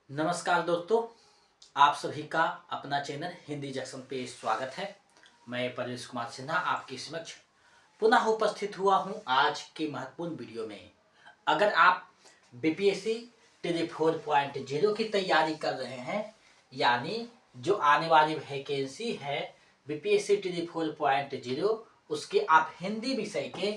नमस्कार दोस्तों, आप सभी का अपना चैनल हिंदी जंक्शन पे स्वागत है। मैं परेश कुमार सिन्हा आपके समक्ष पुनः उपस्थित हुआ हूं आज के महत्वपूर्ण वीडियो में। अगर आप बीपीएससी टीडी 4.0 की तैयारी कर रहे हैं, यानी जो आने वाली वैकेंसी है बीपीएससी टीडी 4.0, उसके आप हिंदी विषय के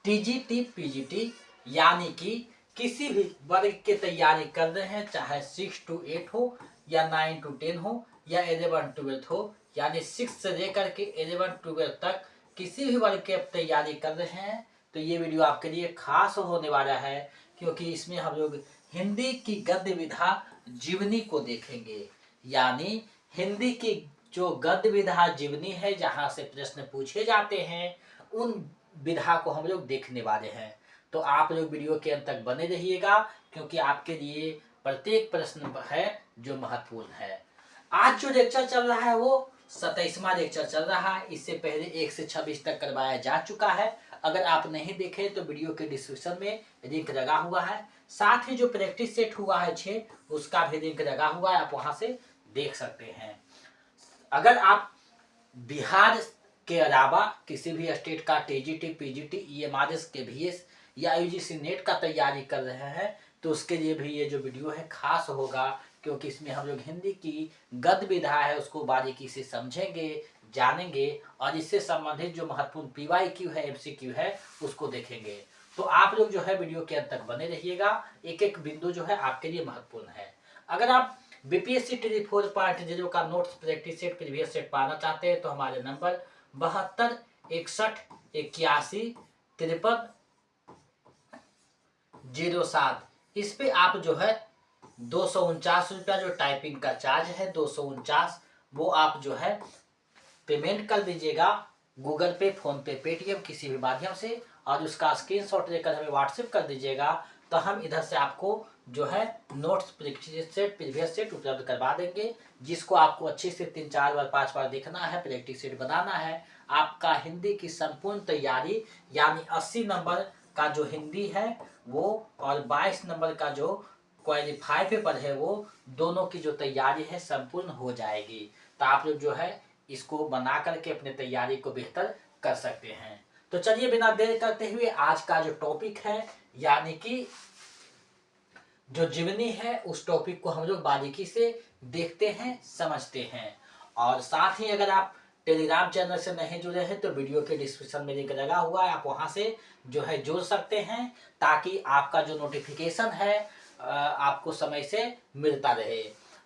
टीजीटी पीजीटी यानी कि किसी भी वर्ग की तैयारी कर रहे हैं, चाहे 6 to 8 हो या 9 to 10 हो या 11 12 हो, यानी 6 से लेकर के 11 12 तक किसी भी वर्ग की आप तैयारी कर रहे हैं तो ये वीडियो आपके लिए खास होने वाला है, क्योंकि इसमें हम लोग हिंदी की गद्य विधा जीवनी को देखेंगे। यानी हिंदी की जो गद्य विधा जीवनी है, जहाँ से प्रश्न पूछे जाते हैं, उन विधा को हम लोग देखने वाले हैं। तो आप लोग वीडियो के अंत तक बने रहिएगा, क्योंकि आपके लिए प्रत्येक प्रश्न है जो महत्वपूर्ण है। आज जो लेक्चर चल रहा है वो 27वां लेक्चर चल रहा है। इससे पहले 1 से 26 तक करवाया जा चुका है। अगर आप नहीं देखे तो वीडियो के डिस्क्रिप्शन में लिंक लगा हुआ है। साथ ही जो प्रैक्टिस सेट हुआ है 6, उसका भी लिंक लगा हुआ है, आप वहां से देख सकते हैं। अगर आप बिहार के अलावा किसी भी स्टेट का टीजीटी पीजीटी ईएमआरएस केवीएस या यूजीसी नेट का तैयारी कर रहे हैं तो उसके लिए भी ये जो वीडियो है खास होगा, क्योंकि इसमें हम लोग हिंदी की गद्य विधा है उसको बारीकी से समझेंगे, जानेंगे और इससे संबंधित जो महत्वपूर्ण पीवाईक्यू है, एमसीक्यू है, उसको देखेंगे। तो आप लोग जो है वीडियो के अंत तक बने रहिएगा, एक एक बिंदु जो है आपके लिए महत्वपूर्ण है। अगर आप बीपीएससी टीडी 4.0 का notes practice set previous set पाना चाहते हैं तो हमारे नंबर 72 61 81 53 07, इस पे आप जो है 249 रुपया जो टाइपिंग का चार्ज है 249, वो आप जो है पेमेंट कर दीजिएगा गूगल पे, फोन पे, पेटीएम किसी भी माध्यम से, और उसका स्क्रीनशॉट लेकर हमें व्हाट्सएप कर दीजिएगा। तो हम इधर से आपको जो है notes practice set previous set उपलब्ध करवा देंगे, जिसको आपको अच्छे से 3 4 बार 5 बार देखना है, प्रैक्टिस सेट बनाना है। आपका हिंदी की संपूर्ण तैयारी, यानी 80 नंबर का जो हिंदी है वो और 22 नंबर का जो क्वालिफाई पेपर है, वो दोनों की जो तैयारी है संपूर्ण हो जाएगी। तो आप लोग जो है इसको बना करके अपने तैयारी को बेहतर कर सकते हैं। तो चलिए बिना देर करते हुए आज का जो टॉपिक है, यानी कि जो जीवनी है, उस टॉपिक को हम लोग बारीकी से देखते हैं, समझते हैं। और साथ ही अगर आप टेलीग्राम चैनल से नहीं जुड़े हैं तो वीडियो के डिस्क्रिप्शन में लिंक लगा हुआ है, आप वहां से जो है जुड़ सकते हैं, ताकि आपका जो नोटिफिकेशन है आपको समय से मिलता रहे।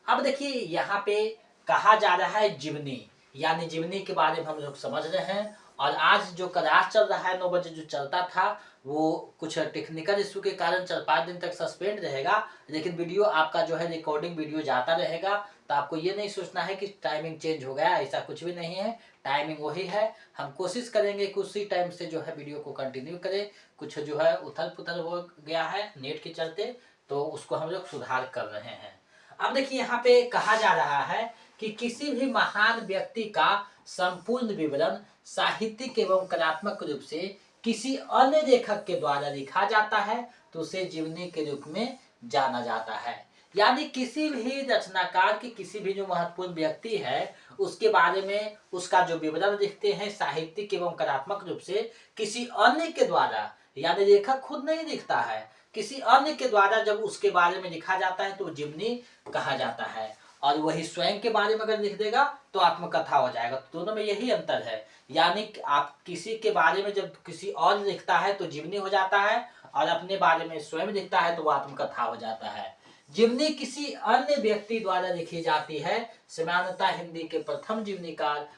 अब देखिए यहाँ पे कहा जा रहा है जीवनी, यानी जीवनी के बारे में हम लोग समझ रहे हैं। और आज जो क्लास चल रहा है 9 बजे जो चलता था, वो कुछ टेक्निकल इशू के कारण 4-5 दिन तक सस्पेंड रहेगा, लेकिन वीडियो आपका जो है रिकॉर्डिंग वीडियो जाता रहेगा। तो आपको ये नहीं सोचना है कि टाइमिंग चेंज हो गया, ऐसा कुछ भी नहीं है, टाइमिंग वही है। हम कोशिश करेंगे कि उसी टाइम से जो है वीडियो को कंटिन्यू करें। कुछ जो है उथल पुथल हो गया है नेट के चलते, तो उसको हम लोग सुधार कर रहे हैं। अब देखिए यहाँ पे कहा जा रहा है कि किसी भी महान व्यक्ति का संपूर्ण विवरण साहित्यिक एवं कलात्मक रूप से किसी अन्य लेखक के द्वारा लिखा जाता है तो उसे जीवनी के रूप में जाना जाता है। यानी किसी भी रचनाकार की किसी भी जो महत्वपूर्ण व्यक्ति है उसके बारे में उसका जो विवरण लिखते हैं साहित्यिक एवं कलात्मक रूप से किसी अन्य के द्वारा, यानी लेखक खुद नहीं लिखता है, किसी अन्य के द्वारा जब उसके बारे में लिखा जाता है तो जीवनी कहा जाता है। और वही स्वयं के बारे में अगर लिख देगा तो आत्मकथा हो जाएगा। तो दोनों में यही अंतर है, यानी आप किसी के बारे में जब किसी और लिखता है तो जीवनी हो जाता है, और अपने बारे में स्वयं लिखता है तो वो आत्मकथा हो जाता है। जीवनी किसी अन्य व्यक्ति द्वारा लिखी जाती है। सामान्यतः हिंदी के प्रथम जीवनीकार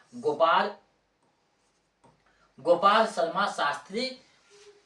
गोपाल शर्मा शास्त्री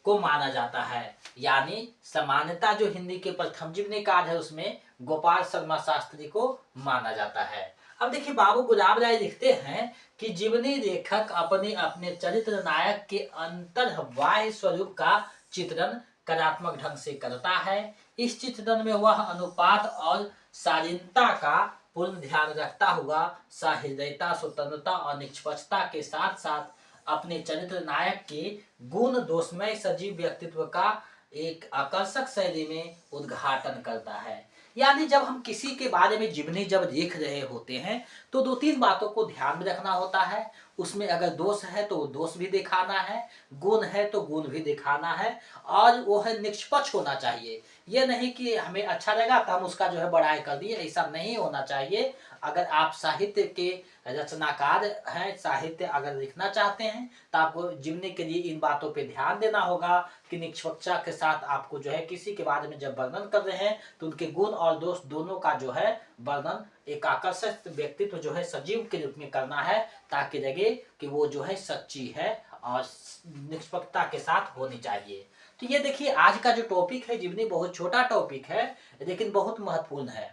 को माना जाता है। यानी सामान्यतः जो हिंदी के प्रथम जीवनीकार है उसमें गोपाल शर्मा शास्त्री को माना जाता है। अब देखिए बाबू गुलाब राय लिखते हैं कि जीवनी लेखक अपने अपने चरित्र नायक के अंतर्बाह्य स्वरूप का चित्रण कलात्मक ढंग से करता है। इस चित्रण में वह अनुपात और शालीनता का पूर्ण ध्यान रखता हुआ सहृदयता, स्वतंत्रता और निष्पक्षता के साथ साथ अपने चरित्र नायक के गुण दोषमय सजीव व्यक्तित्व का एक आकर्षक शैली में उद्घाटन करता है। यानी जब हम किसी के बारे में जीवनी जब लिख रहे होते हैं तो दो तीन बातों को ध्यान में रखना होता है। उसमें अगर दोष है तो वो दोष भी दिखाना है, गुण है तो गुण भी दिखाना है, और वो है निष्पक्ष होना चाहिए। ये नहीं कि हमें अच्छा लगा तो हम उसका जो है बड़ाई कर दिए, ऐसा नहीं होना चाहिए। अगर आप साहित्य के रचनाकार हैं, साहित्य अगर लिखना चाहते हैं तो आपको जीवनी के लिए इन बातों पे ध्यान देना होगा कि निष्पक्षता के साथ आपको जो है किसी के बारे में जब वर्णन कर रहे हैं तो उनके गुण और दोष दोनों का जो है वर्णन एक आकर्षक व्यक्तित्व जो है सजीव के रूप में करना है, ताकि लगे कि वो जो है सच्ची है और निष्पक्षता के साथ होनी चाहिए। तो ये देखिए आज का जो टॉपिक है जीवनी बहुत छोटा टॉपिक है लेकिन बहुत महत्वपूर्ण है।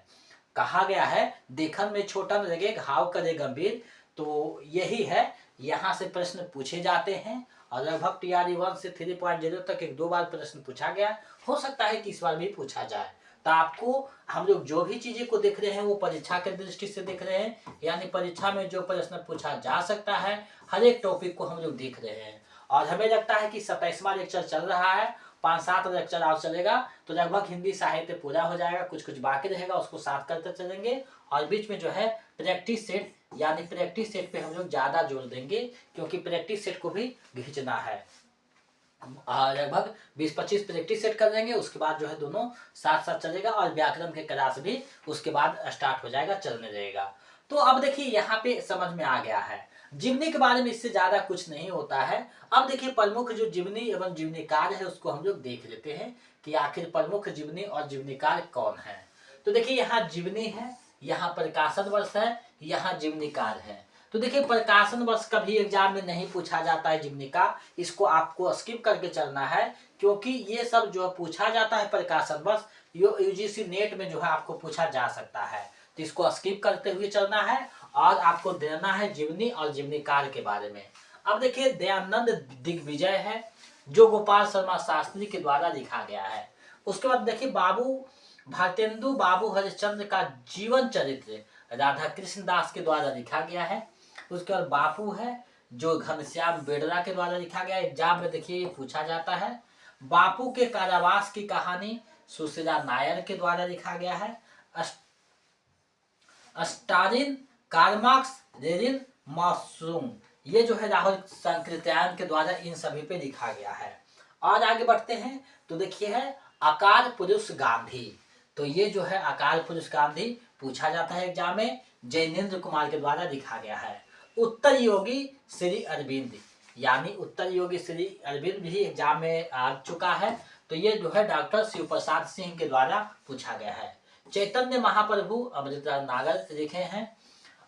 कहा गया है देखन में छोटा न लगे घाव करे गंभीर, तो यही है। यहाँ से प्रश्न पूछे जाते हैं और लगभग टीआरई 1 से 3.0 तक एक दो बार प्रश्न पूछा गया। हो सकता है कि इस बार भी पूछा जाए। तो आपको हम लोग जो भी चीजें को देख रहे हैं वो परीक्षा के दृष्टि से देख रहे हैं, यानी परीक्षा में जो प्रश्न पूछा जा सकता है हर एक टॉपिक को हम लोग देख रहे हैं। और हमें लगता है कि 27वां लेक्चर चल रहा है, 5-7 लेक्चर और चलेगा तो लगभग हिंदी साहित्य पूरा हो जाएगा। कुछ कुछ बाकी रहेगा उसको साथ करते चलेंगे, और बीच में जो है प्रैक्टिस सेट, यानी प्रैक्टिस सेट पे हम लोग ज्यादा जोर देंगे क्योंकि प्रैक्टिस सेट को भी खींचना है। लगभग 20-25 प्रैक्टिस सेट कर देंगे, उसके बाद जो है दोनों साथ साथ चलेगा और व्याकरण के क्लास भी उसके बाद स्टार्ट हो जाएगा, चलने रहेगा। तो अब देखिए यहाँ पे समझ में आ गया है जीवनी के बारे में, इससे ज्यादा कुछ नहीं होता है। अब देखिए प्रमुख जो जीवनी एवं जीवनीकार है उसको हम लोग देख लेते हैं कि आखिर प्रमुख जीवनी और जीवनीकार कौन है। तो देखिए यहाँ जीवनी है, यहाँ प्रकाशन वर्ष है, यहाँ जीवनीकार है। तो देखिए प्रकाशन वर्ष कभी एग्जाम में नहीं पूछा जाता है जीवनी का, इसको आपको स्किप करके चलना है क्योंकि ये सब जो पूछा जाता है प्रकाशन वर्ष यूजीसी नेट में जो है आपको पूछा जा सकता है, तो इसको स्किप करते हुए चलना है और आपको देना है जीवनी और जीवनीकार के बारे में। अब देखिए दयानंद दिग्विजय है जो गोपाल शर्मा शास्त्री के द्वारा लिखा गया है। उसके बाद देखिए भारतेंदु बाबू हरिश्चंद्र का जीवन चरित्र राधा कृष्ण दास के द्वारा लिखा गया है। उसके बाद बापू है जो घनश्याम बेड़रा के द्वारा लिखा गया है। एग्जाम में देखिए पूछा जाता है। बापू के कारावास की कहानी सुशीला नायर के द्वारा लिखा गया है। स्टालिन, कार्ल मार्क्स, लेनिन, माओसेतुंग, ये जो है राहुल संकृत्यायन के द्वारा इन सभी पे लिखा गया है। और आगे बढ़ते हैं तो देखिए है अकाल पुरुष गांधी, तो ये जो है अकाल पुरुष गांधी पूछा जाता है एग्जाम में, जैनेन्द्र कुमार के द्वारा लिखा गया है। उत्तर योगी श्री अरविंद, यानी उत्तर योगी श्री अरविंद भी एग्जाम में आ चुका है, तो ये जो है डॉक्टर शिव प्रसाद सिंह के द्वारा पूछा गया है। चैतन्य महाप्रभु अमृतलाल नागर लिखे हैं।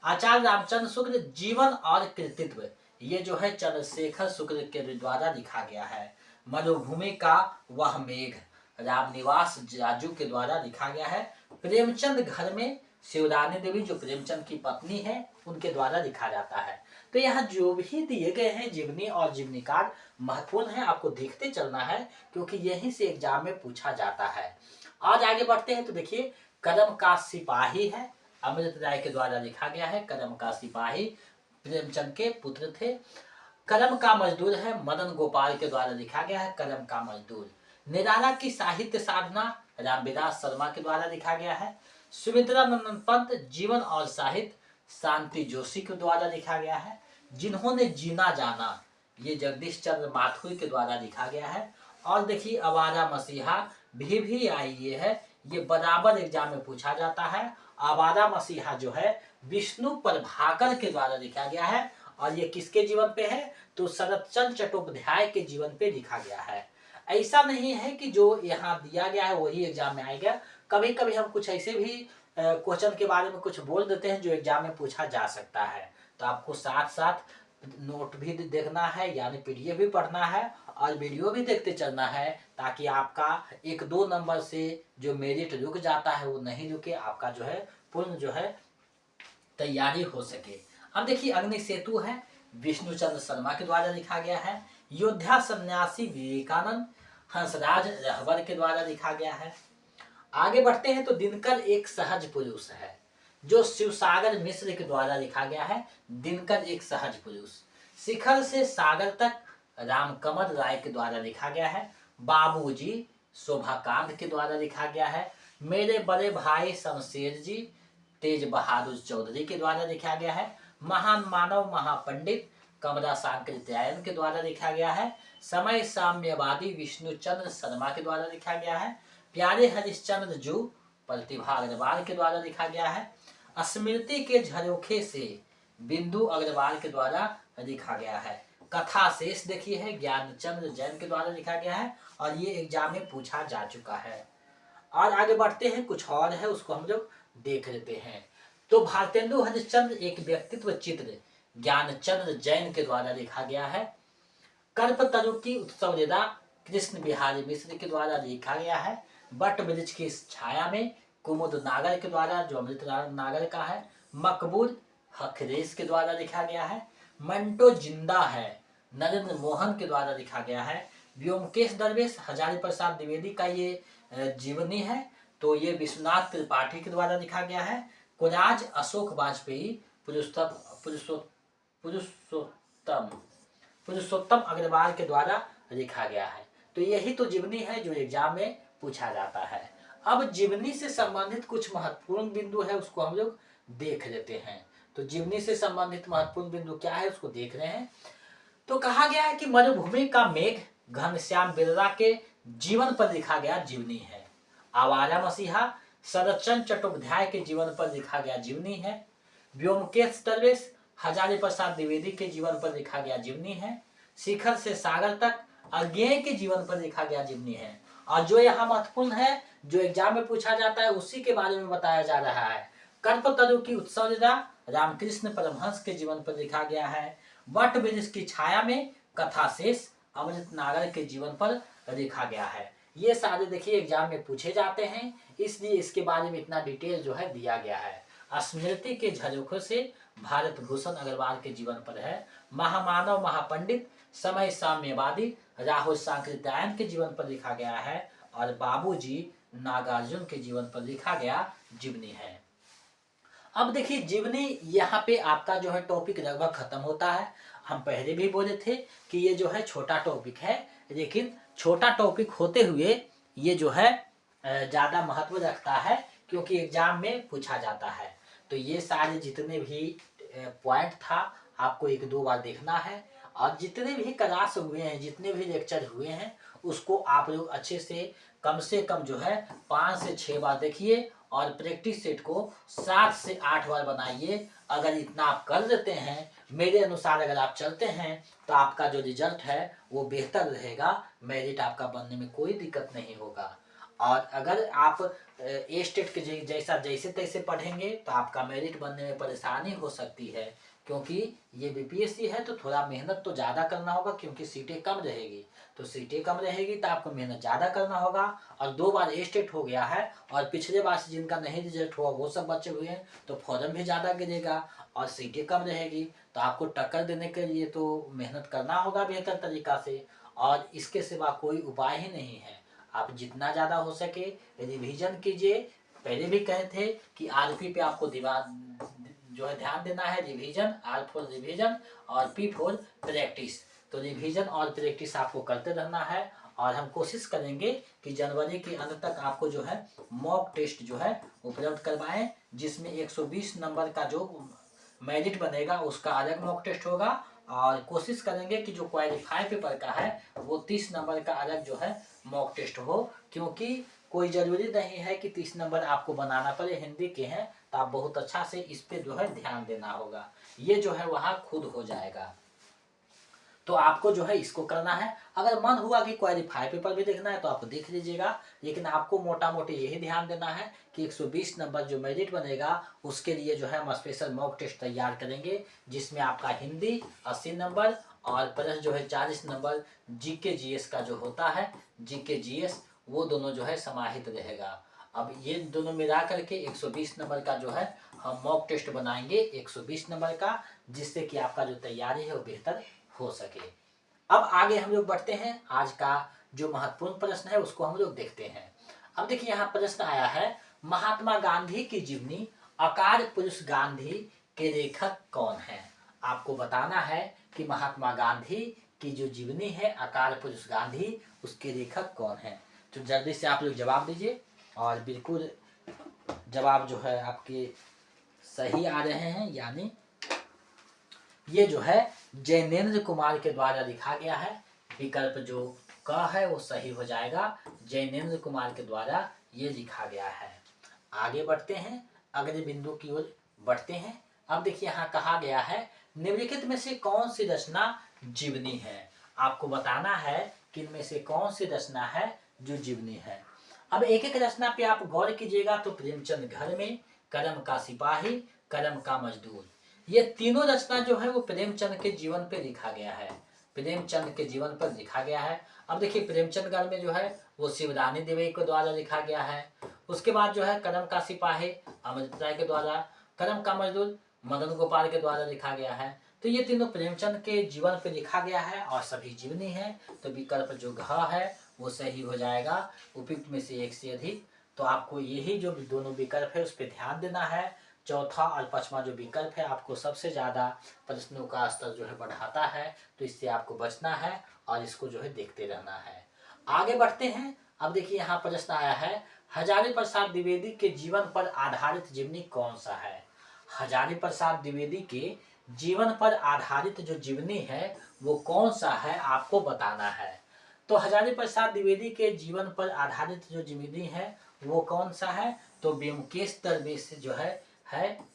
आचार्य रामचंद्र शुक्ल जीवन और कृतित्व, ये जो है चंद्रशेखर शुक्ल के द्वारा लिखा गया है। मरुभूमि का वह मेघ रामनिवास जाजू के द्वारा लिखा गया है। प्रेमचंद घर में शिवरानी देवी जो प्रेमचंद की पत्नी है उनके द्वारा लिखा जाता है। तो यहाँ जो भी दिए गए हैं जीवनी और जीवनीकार महत्वपूर्ण है, आपको देखते चलना है क्योंकि यहीं से एग्जाम में पूछा जाता है। आज आगे बढ़ते हैं तो देखिए कदम का सिपाही है, अमृत राय के द्वारा लिखा गया है। कदम का सिपाही प्रेमचंद के पुत्र थे। कलम का मजदूर है, मदन गोपाल के द्वारा लिखा गया है। कलम का मजदूर। निराला की साहित्य साधना रामविलास शर्मा के द्वारा लिखा गया है। सुमित्रा नंदन पंत जीवन और साहित्य शांति जोशी के द्वारा लिखा गया है। जिन्होंने जीना जाना, ये जगदीश चंद्र माथुर के द्वारा लिखा गया है। और देखिए आवारा मसीहा भी आई ये बराबर एग्जाम में पूछा जाता है। आवारा मसीहा जो है विष्णु प्रभाकर के द्वारा लिखा गया है और ये किसके जीवन पे है, तो शरतचंद्र चट्टोपाध्याय के जीवन पे लिखा गया है। ऐसा नहीं है कि जो यहाँ दिया गया है वही एग्जाम में आएगा, कभी कभी हम कुछ ऐसे भी क्वेश्चन के बारे में कुछ बोल देते हैं जो एग्जाम में पूछा जा सकता है। तो आपको साथ साथ नोट भी देखना है, यानी पीडीएफ भी पढ़ना है और वीडियो भी देखते चलना है, ताकि आपका 1-2 नंबर से जो मेरिट रुक जाता है वो नहीं रुके, आपका जो है पूर्ण जो है तैयारी हो सके। अब देखिए अग्नि सेतु है, विष्णुचंद्र शर्मा के द्वारा लिखा गया है। योद्धा सन्यासी विवेकानंद हंसराज रहबर के द्वारा लिखा गया है। आगे बढ़ते हैं तो दिनकर एक सहज पुरुष है, जो शिवसागर मिश्र के द्वारा लिखा गया है। दिनकर एक सहज पुरुष। शिखर से सागर तक रामकमल राय के द्वारा लिखा गया है। बाबूजी शोभाकांत के द्वारा लिखा गया है। मेरे बड़े भाई शमशेर जी तेज बहादुर चौधरी के द्वारा लिखा गया है। महान मानव महापंडित कमला सांकृत्यायन के द्वारा लिखा गया है। समय साम्यवादी विष्णुचंद्र शर्मा के द्वारा लिखा गया है। प्यारे हरिश्चंद्र जू प्रतिभा अग्रवाल के द्वारा लिखा गया है। स्मृति के झरोखे से बिंदु अग्रवाल के द्वारा लिखा गया है। कथा शेष देखिए है ज्ञानचंद्र जैन के द्वारा लिखा गया है और ये एग्जाम में पूछा जा चुका है। और आगे बढ़ते हैं, कुछ और है उसको हम लोग देख लेते हैं। तो भारतेंदु हरिश्चंद्र एक व्यक्तित्व चित्र ज्ञानचंद्र जैन के द्वारा लिखा गया है। कल्पतरु की उत्सव लीला कृष्ण बिहारी मिश्र के द्वारा लिखा गया है। बट वृक्ष की छाया में कुमुद नागर के द्वारा, जो अमृत नागर का है। मकबूल हखरेस के द्वारा लिखा गया है। मंटो जिंदा है नरेंद्र मोहन के द्वारा लिखा गया है। व्योमकेश दरवेश हजारी प्रसाद द्विवेदी का ये जीवनी है, तो ये विश्वनाथ त्रिपाठी के द्वारा लिखा गया है। कोराज अशोक वाजपेयी पुरुषोत्तम अग्रवाल के द्वारा लिखा गया है। तो यही तो जीवनी है जो एग्जाम में पूछा जाता है। अब जीवनी से संबंधित कुछ महत्वपूर्ण बिंदु है उसको हम लोग देख लेते हैं। तो जीवनी से संबंधित महत्वपूर्ण बिंदु क्या है उसको देख रहे हैं। तो कहा गया है कि मरुभूमि का मेघ घनश्याम बिरला के जीवन पर लिखा गया जीवनी है। आवारा मसीहा शरदचंद्र चट्टोपाध्याय के जीवन पर लिखा गया जीवनी है। व्योमकेश दरवेश हजारी प्रसाद द्विवेदी के जीवन पर लिखा गया जीवनी है। शिखर से सागर तक अज्ञेय के जीवन पर लिखा गया जीवनी है। और जो यहाँ महत्वपूर्ण है जो एग्जाम में पूछा जाता है उसी के बारे में बताया जा रहा है। कल्पतरु की उत्सव लीला रामकृष्ण परमहंस के जीवन पर लिखा गया है। वट वृक्ष की छाया में कथा शेष अमृत नागर के जीवन पर लिखा गया है। ये सारे देखिए एग्जाम में पूछे जाते हैं, इसलिए इसके बारे में इतना डिटेल जो है दिया गया है। स्मृति के झरोखों से भारत भूषण अग्रवाल के जीवन पर है। महामानव महापंडित समय साम्यवादी राहुल सांकृत्यायन के जीवन पर लिखा गया है। और बाबूजी नागार्जुन के जीवन पर लिखा गया जीवनी है। अब देखिए जीवनी यहाँ पे आपका जो है टॉपिक लगभग खत्म होता है। हम पहले भी बोले थे कि ये जो है छोटा टॉपिक है, लेकिन छोटा टॉपिक होते हुए ये जो है ज़्यादा महत्व रखता है क्योंकि एग्जाम में पूछा जाता है। तो ये सारे जितने भी पॉइंट था आपको एक दो बार देखना है और जितने भी क्लास हुए हैं जितने भी लेक्चर हुए हैं उसको आप लोग अच्छे से कम जो है 5 से 6 बार देखिए और प्रैक्टिस सेट को 7 से 8 बार बनाइए। अगर इतना आप कर लेते हैं मेरे अनुसार अगर आप चलते हैं तो आपका जो रिजल्ट है वो बेहतर रहेगा, मेरिट आपका बनने में कोई दिक्कत नहीं होगा। और अगर आप ए स्टेट के जैसे तैसे पढ़ेंगे तो आपका मेरिट बनने में परेशानी हो सकती है, क्योंकि ये बीपीएससी है तो थोड़ा मेहनत तो ज़्यादा करना होगा क्योंकि सीटें कम रहेगी। तो सीटें कम रहेगी तो आपको मेहनत ज़्यादा करना होगा। और 2 बार ए स्टेट हो गया है और पिछले बार से जिनका नहीं रिजल्ट हुआ वो सब बचे हुए हैं तो फॉर्म भी ज़्यादा गिरेगा और सीटें कम रहेगी। तो आपको टक्कर देने के लिए तो मेहनत करना होगा बेहतर तरीका से, और इसके सिवा कोई उपाय ही नहीं है। आप जितना ज़्यादा हो सके रिवीजन कीजिए। पहले भी कहे थे कि आरपी पे आपको जो है ध्यान देना है, रिवीजन, आर फॉर रिवीजन और पी फॉर प्रैक्टिस। तो रिवीजन और प्रैक्टिस आपको करते रहना है और हम कोशिश करेंगे कि जनवरी के अंत तक आपको जो है मॉक टेस्ट जो है उपलब्ध करवाएं, जिसमें 120 नंबर का जो मेरिट बनेगा उसका अलग मॉक टेस्ट होगा। और कोशिश करेंगे कि जो क्वालिफाई पेपर का है वो 30 नंबर का अलग जो है मॉक टेस्ट हो, क्योंकि कोई ज़रूरी नहीं है कि 30 नंबर आपको बनाना पड़े। हिंदी के हैं तो आप बहुत अच्छा से इस पे जो है ध्यान देना होगा, ये जो है वहाँ खुद हो जाएगा। तो आपको जो है इसको करना है। अगर मन हुआ कि क्वालिफाई पेपर भी देखना है तो आप देख लीजिएगा, लेकिन आपको मोटा मोटी यही ध्यान देना है कि 120 नंबर जो मेरिट बनेगा उसके लिए जो है हम स्पेशल मॉक टेस्ट तैयार करेंगे, जिसमें आपका हिंदी 80 नंबर और प्लस जो है 40 नंबर जीके जीएस का जो होता है, जीके जीएस वो दोनों जो है समाहित रहेगा। अब ये दोनों मिला करके 120 नंबर का जो है हम मॉक टेस्ट बनाएंगे 120 नंबर का, जिससे कि आपका जो तैयारी है वो बेहतर हो सके। अब आगे हम लोग बढ़ते हैं, आज का जो महत्वपूर्ण प्रश्न है उसको हम लोग देखते हैं। अब देखिए यहाँ प्रश्न आया है, महात्मा गांधी की जीवनी अकार पुरुष गांधी के लेखक कौन है। आपको बताना है कि महात्मा गांधी की जो जीवनी है अकार पुरुष गांधी उसके लेखक कौन है। तो जल्दी से आप लोग जवाब दीजिए। और बिल्कुल जवाब जो है आपके सही आ रहे हैं, यानी ये जो है जैनेन्द्र कुमार के द्वारा लिखा गया है। विकल्प जो क है वो सही हो जाएगा, जैनेन्द्र कुमार के द्वारा ये लिखा गया है। आगे बढ़ते हैं, अगले बिंदु की ओर बढ़ते हैं। अब देखिए यहाँ कहा गया है निम्नलिखित में से कौन सी रचना जीवनी है। आपको बताना है कि इनमें से कौन सी रचना है जो जीवनी है। अब एक एक रचना पे आप गौर कीजिएगा तो प्रेमचंद घर में, करम का सिपाही, करम का मजदूर, ये तीनों रचना जो है वो प्रेमचंद के जीवन पे लिखा गया है। प्रेमचंद के जीवन पर लिखा गया है। अब देखिए प्रेमचंद घर में जो है वो शिवरानी देवी के द्वारा लिखा गया है। उसके बाद जो है करम का सिपाही अमृत राय के द्वारा, करम का मजदूर मदन गोपाल के द्वारा लिखा गया है। तो ये तीनों प्रेमचंद के जीवन पे लिखा गया है और सभी जीवनी है। तो विकल्प जो घ है वो सही हो जाएगा, उपयुक्त में से एक से अधिक। तो आपको यही जो दोनों विकल्प है उस पर ध्यान देना है। चौथा और पांचवा जो विकल्प है आपको सबसे ज़्यादा प्रश्नों का स्तर जो है बढ़ाता है, तो इससे आपको बचना है और इसको जो है देखते रहना है। आगे बढ़ते हैं। अब देखिए यहाँ प्रश्न आया है हजारी प्रसाद द्विवेदी के जीवन पर आधारित जीवनी कौन सा है। हजारी प्रसाद द्विवेदी के जीवन पर आधारित जो जीवनी है वो कौन सा है आपको बताना है। तो हजारी प्रसाद द्विवेदी के जीवन पर आधारित जो जीवनी है वो कौन सा है, तो ब्योमकेश दरवेश जो है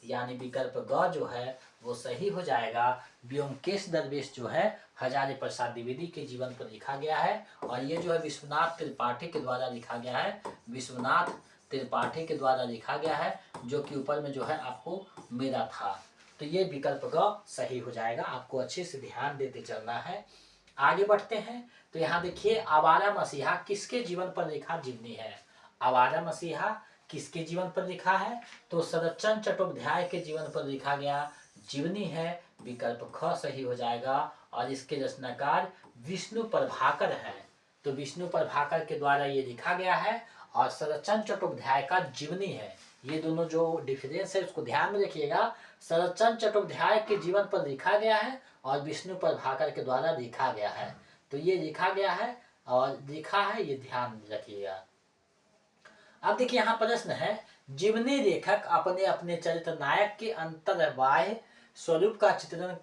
यानी विकल्प ग जो है वो सही हो जाएगा। ब्योमकेश दरवेश जो है हजारी प्रसाद द्विवेदी के जीवन पर लिखा गया है और ये जो है विश्वनाथ त्रिपाठी के द्वारा लिखा गया है। विश्वनाथ त्रिपाठी के द्वारा लिखा गया है, जो कि ऊपर में जो है आपको मेरा था। तो ये विकल्प ग सही हो जाएगा। आपको अच्छे से ध्यान देते चलना है। आगे बढ़ते हैं। तो यहाँ देखिए आवारा मसीहा किसके जीवन पर लिखा जीवनी है। आवारा मसीहा किसके जीवन पर लिखा है, तो शरतचंद्र चट्टोपाध्याय के जीवन पर लिखा गया जीवनी है। विकल्प ख सही हो जाएगा और इसके रचनाकार विष्णु प्रभाकर है। तो विष्णु प्रभाकर के द्वारा ये लिखा गया है और शरतचंद्र चट्टोपाध्याय का जीवनी है। ये दोनों जो डिफरेंस है उसको ध्यान में रखिएगा। शरतचंद्र चट्टोपाध्याय के जीवन पर लिखा गया है और विष्णु प्रभाकर के द्वारा लिखा गया है। तो ये लिखा गया है और लिखा है, ये ध्यान रखिएगा। अब देखिए यहाँ प्रश्न है जीवनी लेखक अपने अपने चरित्र नायक के अंतर्बाह्य स्वरूप का चित्रण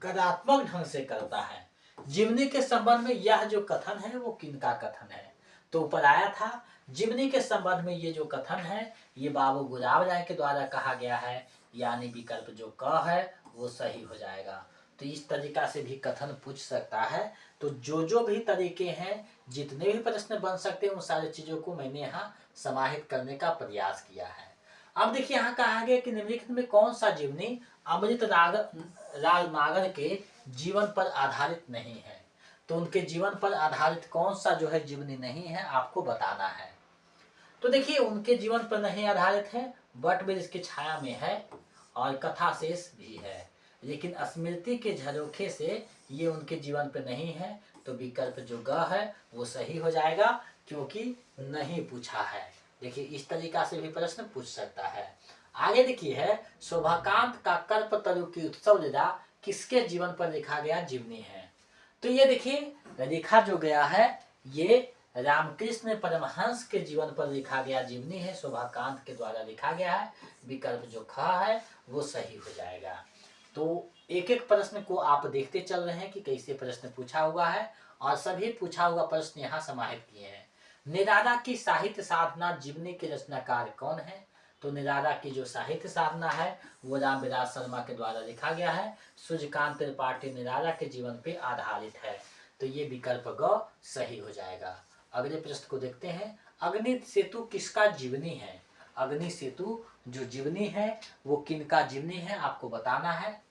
कलात्मक ढंग से करता है। जीवनी के संबंध में यह जो कथन है वो किनका कथन है, तो ऊपर आया था जीवनी के संबंध में ये जो कथन है ये बाबू गुलाब राय के द्वारा कहा गया है, यानी विकल्प जो क है वो सही हो जाएगा। तो इस तरीका से भी कथन पूछ सकता है। तो जो भी तरीके हैं, जितने भी प्रश्न बन सकते हैं उन सारी चीजों को मैंने यहाँ समाहित करने का प्रयास किया है। अब देखिए यहाँ कहा गया कि निम्नलिखित में कौन सा जीवनी अमृत लाल नागर के जीवन पर आधारित नहीं है। तो उनके जीवन पर आधारित कौन सा जो है जीवनी नहीं है आपको बताना है। तो देखिए उनके जीवन पर नहीं आधारित है, बट में इसकी छाया में है और कथा शेष भी है, लेकिन स्मृति के झरोखे से ये उनके जीवन पर नहीं है। तो विकल्प जो ग है वो सही हो जाएगा, क्योंकि नहीं पूछा है। देखिए इस तरीका से भी प्रश्न पूछ सकता है। आगे देखिए है शोभाकांत का कल्पतरु की उत्सव लीला किसके जीवन पर लिखा गया जीवनी है। तो ये देखिए लिखा जो गया है ये रामकृष्ण परमहंस के जीवन पर लिखा गया जीवनी है, शोभाकांत के द्वारा लिखा गया है। विकल्प जो ख है वो सही हो जाएगा। तो एक एक प्रश्न को आप देखते चल रहे हैं कि कैसे प्रश्न पूछा हुआ है और सभी पूछा हुआ प्रश्न यहाँ समाहित किए हैं। निराला की साहित्य साधना जीवनी के रचनाकार कौन है। तो निराला की जो साहित्य साधना है वो रामविलास शर्मा के द्वारा लिखा गया है। सूर्यकांत त्रिपाठी निराला के जीवन पे आधारित है। तो ये विकल्प ग सही हो जाएगा। अगले प्रश्न को देखते हैं। अग्नि सेतु किसका जीवनी है। अग्नि सेतु जो जीवनी है वो किनका जीवनी है आपको बताना है।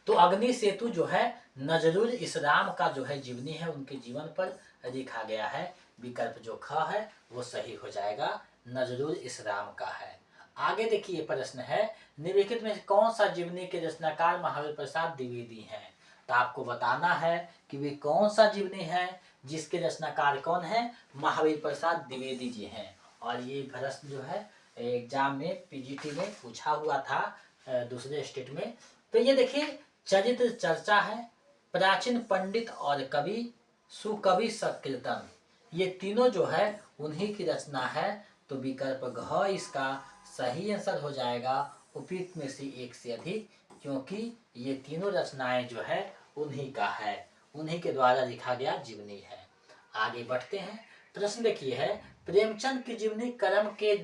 तो अग्नि सेतु जो है नजरुल इस्लाम का जो है जीवनी है, उनके जीवन पर लिखा गया है। विकल्प जो ख है वो सही हो जाएगा, नजरुल इस्लाम का है। आगे देखिए प्रश्न है निम्नलिखित में कौन सा जीवनी के रचनाकार महावीर प्रसाद द्विवेदी हैं। तो आपको बताना है कि वे कौन सा जीवनी है जिसके रचनाकार कौन है, महावीर प्रसाद द्विवेदी जी हैं। और ये प्रश्न जो है एग्जाम में पीजीटी में पूछा हुआ था दूसरे स्टेट में। तो ये देखिए चरित्र चर्चा है, प्राचीन पंडित और कवि, सुकवि सकीर्तन, ये तीनों जो है उन्हीं की रचना है। तो विकल्प घ इसका सही आंसर हो जाएगा, उपयुक्त में से एक से अधिक, क्योंकि ये तीनों रचनाएं जो है उन्हीं का है, उन्हीं के द्वारा लिखा गया जीवनी है। आगे बढ़ते हैं। प्रश्न देखिए है, प्रेमचंद की जीवनी करम के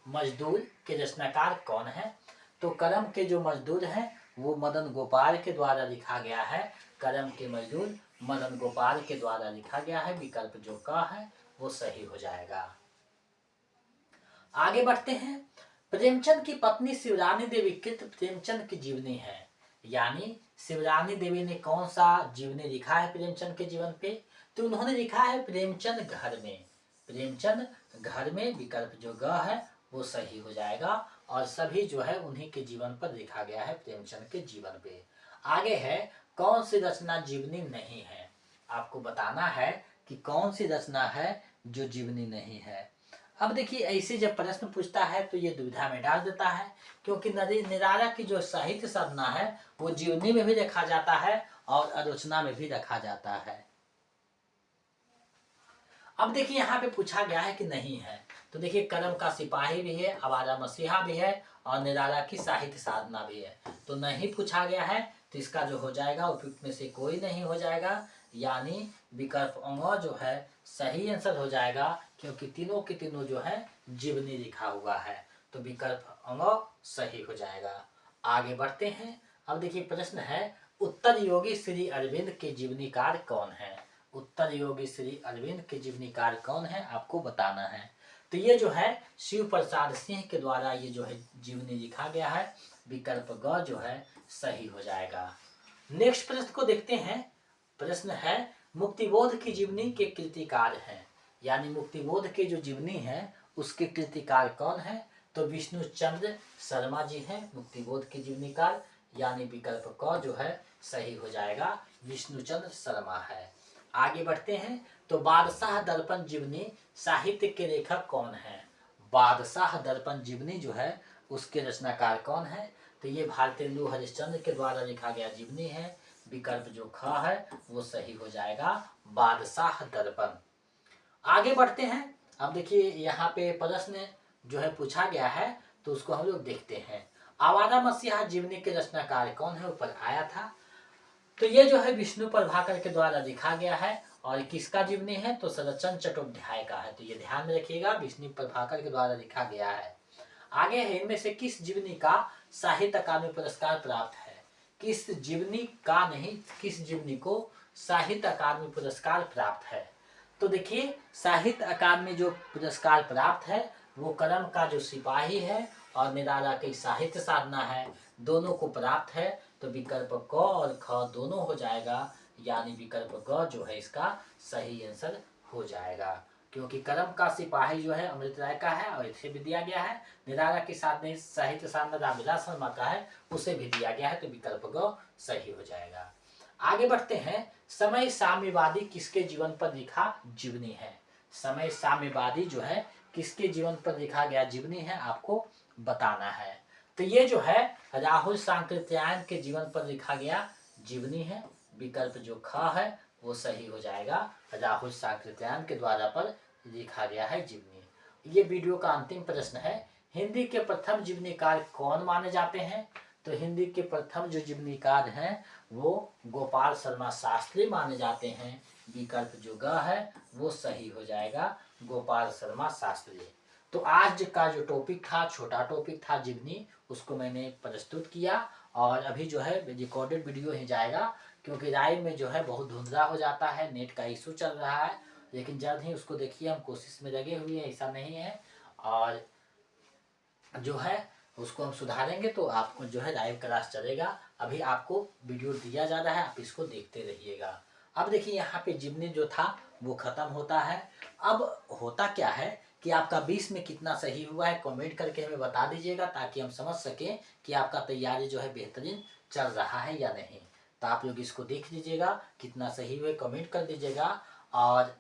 मजदूर के रचनाकार कौन है? तो करम के जो मजदूर हैं वो मदन गोपाल के द्वारा लिखा गया है। करम के मजदूर मदन गोपाल के द्वारा लिखा गया है। विकल्प जो क है वो सही हो जाएगा। आगे बढ़ते हैं। प्रेमचंद की पत्नी शिवरानी देवी कृत प्रेमचंद की जीवनी है, यानी शिवरानी देवी ने कौन सा जीवनी लिखा है प्रेमचंद के जीवन पे? तो उन्होंने लिखा है प्रेमचंद घर में। प्रेमचंद घर में, विकल्प जो ग है वो सही हो जाएगा। और सभी जो है उन्हीं के जीवन पर लिखा गया है, प्रेमचंद के जीवन पे। आगे है, कौन सी रचना जीवनी नहीं है? आपको बताना है कि कौन सी रचना है जो जीवनी नहीं है। अब देखिए, ऐसे जब प्रश्न पूछता है तो ये दुविधा में डाल देता है, क्योंकि निराला की जो साहित्य साधना है वो जीवनी में भी रखा जाता है और आलोचना में भी रखा जाता है। अब देखिए यहाँ पे पूछा गया है कि नहीं है, तो देखिए करम का सिपाही भी है, आवारा मसीहा भी है और निराला की साहित्य साधना भी है। तो नहीं पूछा गया है, तो इसका जो हो जाएगा उपयुक्त में से कोई नहीं हो जाएगा, यानी विकल्प अंग जो है सही आंसर हो जाएगा, क्योंकि तीनों के तीनों जो है जीवनी लिखा हुआ है। तो विकल्प अंग सही हो जाएगा। आगे बढ़ते हैं। अब देखिए प्रश्न है, उत्तर योगी श्री अरविंद के जीवनीकार कौन है? उत्तर योगी श्री अरविंद के जीवनीकार कौन है आपको बताना है। तो ये जो है शिव प्रसाद सिंह के द्वारा ये जो है जीवनी लिखा गया है। विकल्प ग जो है सही हो जाएगा। नेक्स्ट प्रश्न को देखते हैं। प्रश्न है, मुक्तिबोध की जीवनी के कृतिकार हैं, यानी मुक्तिबोध के जो जीवनी है उसके कृतिकार कौन है? तो विष्णु चंद्र शर्मा जी हैं मुक्तिबोध के जीवनीकार, यानी विकल्प क जो है सही हो जाएगा, विष्णु चंद्र शर्मा है। आगे बढ़ते हैं। तो बादशाह दर्पण जीवनी साहित्य के लेखक कौन है? बादशाह दर्पण जीवनी जो है उसके रचनाकार कौन है? तो ये भारतेंदु हरिश्चंद्र के द्वारा लिखा गया जीवनी है। विकल्प जो ख है वो सही हो जाएगा, बादशाह दर्पण। आगे बढ़ते हैं। अब देखिए यहाँ पे प्रश्न जो है पूछा गया है, तो उसको हम लोग देखते हैं। आवारा मसीहा जीवनी के रचनाकार कौन है, ऊपर आया था। तो ये जो है विष्णु प्रभाकर के द्वारा लिखा गया है। और किसका जीवनी है? तो शरदचंद्र चट्टोपाध्याय का है। तो ये ध्यान में रखिएगा, विष्णु प्रभाकर के द्वारा लिखा गया है। आगे है, इनमें से किस जीवनी का साहित्य अकादमी पुरस्कार प्राप्त है? किस जीवनी का नहीं, किस जीवनी को साहित्य अकादमी पुरस्कार प्राप्त है? तो देखिए साहित्य अकादमी जो पुरस्कार प्राप्त है वो करम का जो सिपाही है और निराला की साहित्य साधना है, दोनों को प्राप्त है। तो विकल्प क और ख दोनों हो जाएगा, यानी विकल्प ग जो है इसका सही आंसर हो जाएगा, क्योंकि करम का सिपाही जो है अमृत राय का है और इसे भी दिया गया है। निराला के साथ में साहित्य साधना रामविलास शर्मा का है, उसे भी दिया गया है। तो विकल्प ग सही हो जाएगा। आगे बढ़ते हैं। समय साम्यवादी किसके जीवन पर लिखा जीवनी है? समय साम्यवादी जो है किसके जीवन पर लिखा गया जीवनी है आपको बताना है। तो ये जो है राहुल सांकृत्यायन के जीवन पर लिखा गया जीवनी है। विकल्प जो ख है वो सही हो जाएगा, राहुल सांकृत्यायन के द्वारा पर लिखा गया है जीवनी। ये वीडियो का अंतिम प्रश्न है, हिंदी के प्रथम जीवनीकार कौन माने जाते हैं? तो हिंदी के प्रथम जो जीवनीकार हैं वो गोपाल शर्मा शास्त्री माने जाते हैं। विकल्प जो ग है वो सही हो जाएगा, गोपाल शर्मा शास्त्री। तो आज का जो टॉपिक था, छोटा टॉपिक था जीवनी, उसको मैंने प्रस्तुत किया। और अभी जो है रिकॉर्डेड वीडियो ही जाएगा, क्योंकि लाइव में जो है बहुत धुंधला हो जाता है, नेट का इशू चल रहा है। लेकिन जल्द ही उसको देखिए, हम कोशिश में लगे हुए हैं, ऐसा नहीं है। और जो है उसको हम सुधारेंगे तो आपको जो है लाइव क्लास चलेगा। अभी आपको वीडियो दिया जा रहा है, आप इसको देखते रहिएगा। अब देखिए यहाँ पे जीवनी जो था वो खत्म होता है। अब होता क्या है कि आपका 20 में कितना सही हुआ है कमेंट करके हमें बता दीजिएगा, ताकि हम समझ सकें कि आपका तैयारी जो है बेहतरीन चल रहा है या नहीं। तो आप लोग इसको देख लीजिएगा, कितना सही हुए कमेंट कर दीजिएगा। और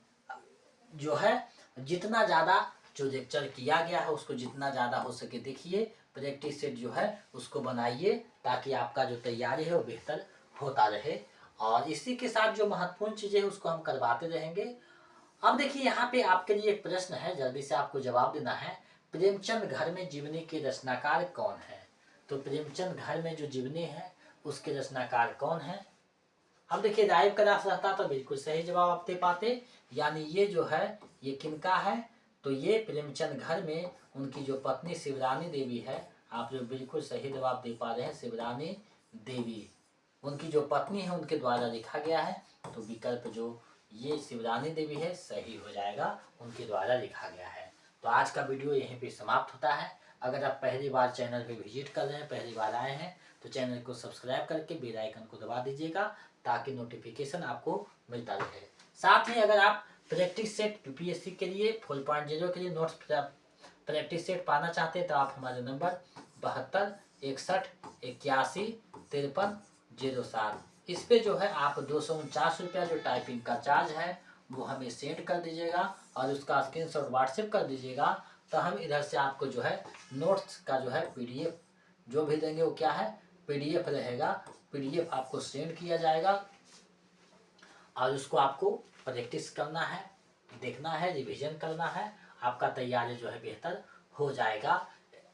जो है जितना ज़्यादा जो लेक्चर किया गया है उसको जितना ज़्यादा हो सके देखिए, प्रैक्टिस सेट जो है उसको बनाइए, ताकि आपका जो तैयारी है वो बेहतर होता रहे। और इसी के साथ जो महत्वपूर्ण चीज़ें हैं उसको हम करवाते रहेंगे। अब देखिए यहाँ पे आपके लिए एक प्रश्न है, जल्दी से आपको जवाब देना है। प्रेमचंद घर में जीवनी के रचनाकार कौन है? तो प्रेमचंद घर में जो जीवनी है उसके रचनाकार कौन है? अब देखिए राइव का रास रहता तो बिल्कुल सही जवाब आप दे पाते, यानी ये जो है ये किनका है? तो ये प्रेमचंद घर में उनकी जो पत्नी शिवरानी देवी है, आप जो बिल्कुल सही जवाब दे पा रहे हैं, शिवरानी देवी उनकी जो पत्नी है उनके द्वारा लिखा गया है। तो विकल्प जो ये शिवरानी देवी है सही हो जाएगा, उनके द्वारा लिखा गया है। तो आज का वीडियो यहीं पे समाप्त होता है। अगर आप पहली बार चैनल पे विजिट कर रहे हैं, पहली बार आए हैं, तो चैनल को सब्सक्राइब करके बेल आइकन को दबा दीजिएगा ताकि नोटिफिकेशन आपको मिलता रहे। साथ ही अगर आप प्रैक्टिस सेट यूपीएससी के लिए 4.0 के लिए नोट्स प्रैक्टिस सेट पाना चाहते हैं तो आप हमारे नंबर 72 61 81 53 07 इस पे जो है आप 249 रुपया जो टाइपिंग का चार्ज है वो हमें सेंड कर दीजिएगा और उसका स्क्रीनशॉट व्हाट्सएप कर दीजिएगा। तो हम इधर से आपको जो है नोट्स का जो है पीडीएफ जो भी देंगे वो क्या है, पीडीएफ रहेगा। पीडीएफ आपको सेंड किया जाएगा और उसको आपको प्रैक्टिस करना है, देखना है, रिवीजन करना है। आपका तैयारी जो है बेहतर हो जाएगा।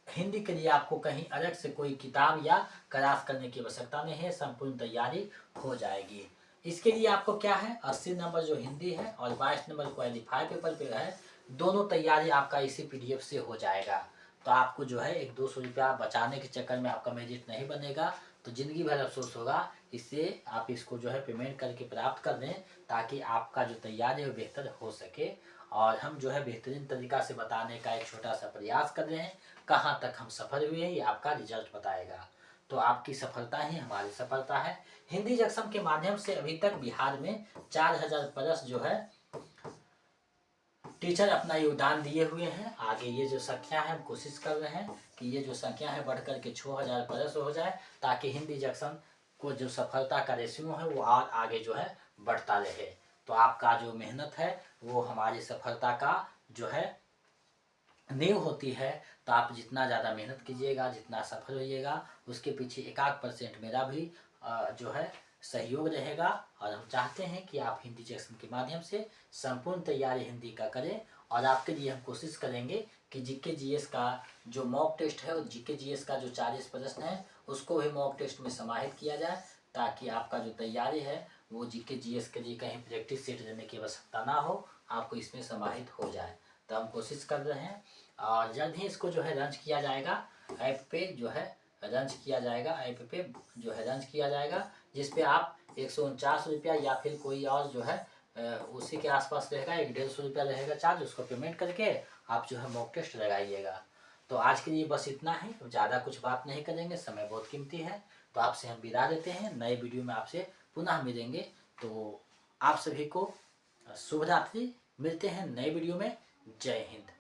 हिंदी के लिए आपको कहीं अलग से कोई किताब या क्लास करने की आवश्यकता नहीं है, संपूर्ण तैयारी हो जाएगी। इसके लिए आपको क्या है, 80 नंबर जो हिंदी है और 22 नंबर क्वालिफाई पेपर पे है, दोनों तैयारी आपका इसी पीडीएफ से हो जाएगा। तो आपको जो है 100-200 रुपया बचाने के चक्कर में आपका मेरिट नहीं बनेगा, तो ज़िंदगी भर अफसोस होगा। इससे आप इसको जो है पेमेंट करके प्राप्त कर दें ताकि आपका जो तैयारी है बेहतर हो सके। और हम जो है बेहतरीन तरीका से बताने का एक छोटा सा प्रयास कर रहे हैं। कहाँ तक हम सफल हुए हैं ये आपका रिजल्ट बताएगा। तो आपकी सफलता ही हमारी सफलता है। हिंदी जंक्शन के माध्यम से अभी तक बिहार में 4000 प्लस जो है टीचर अपना योगदान दिए हुए हैं। आगे ये जो संख्या है हम कोशिश कर रहे हैं कि ये जो संख्या है बढ़ कर के 6000 प्लस हो जाए ताकि हिंदी जंक्शन को जो सफलता का रेशियो है वो और आगे जो है बढ़ता रहे। तो आपका जो मेहनत है वो हमारी सफलता का जो है नींव होती है। तो आप जितना ज़्यादा मेहनत कीजिएगा, जितना सफल होइएगा, उसके पीछे 1-8% मेरा भी जो है सहयोग रहेगा। और हम चाहते हैं कि आप हिंदी जंक्शन के माध्यम से संपूर्ण तैयारी हिंदी का करें। और आपके लिए हम कोशिश करेंगे कि जीके जीएस का जो मॉक टेस्ट है और जीके जीएस का जो 40 प्रश्न है उसको भी मॉक टेस्ट में समाहित किया जाए ताकि आपका जो तैयारी है वो जीके जीएस के लिए कहीं प्रैक्टिस सेट देने की आवश्यकता ना हो, आपको इसमें समाहित हो जाए। तो हम कोशिश कर रहे हैं और जल्द ही इसको जो है लॉन्च किया जाएगा। ऐप पे जो है लॉन्च किया जाएगा, ऐप पे जो है लॉन्च किया जाएगा, जिस पे आप 149 रुपया या फिर कोई और जो है उसी के आसपास रहेगा, 150 रुपया रहेगा चार्ज, उसको पेमेंट करके आप जो है मॉक टेस्ट लगाइएगा। तो आज के लिए बस इतना ही, ज़्यादा कुछ बात नहीं करेंगे, समय बहुत कीमती है। तो आपसे हम विदा देते हैं, नए वीडियो में आपसे पुनः मिलेंगे। तो आप सभी को शुभ रात्रि, मिलते हैं नए वीडियो में। जय हिंद।